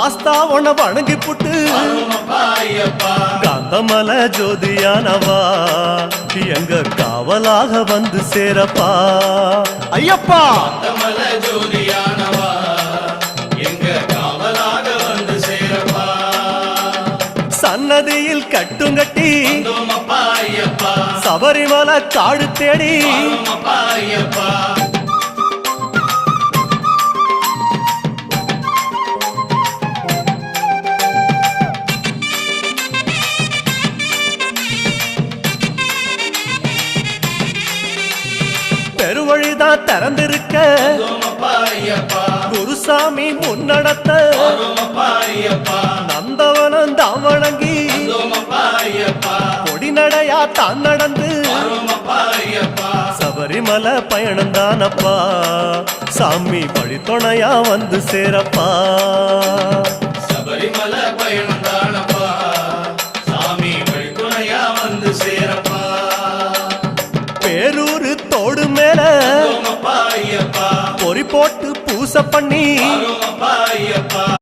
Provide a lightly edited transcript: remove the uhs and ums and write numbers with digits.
சாஸ்தா உன வணங்கி புட்டு காந்தமல ஜோதியானவா எங்க காவலாக வந்து சேரப்பா ஐயப்பா ஜோதியானவா எங்க காவலாக வந்து சேரப்பா சன்னதியில் கட்டுங்கட்டி சபரிமலை காடு தேடி பெருவழிதான் திறந்திருக்க குருசாமி முன்னடத்த நந்தவனம் தான் வணங்கி கொடிநடையா தான் நடந்து சபரிமலை பயணம் தானப்பா சாமி வழித்துணையா வந்து சேரப்பா சபரிமலை பயணம் தானப்பா சாமி வழித்துணையா வந்து சேரப்பா பேரூரு தோடு மேல பொறி போட்டு பூச பண்ணி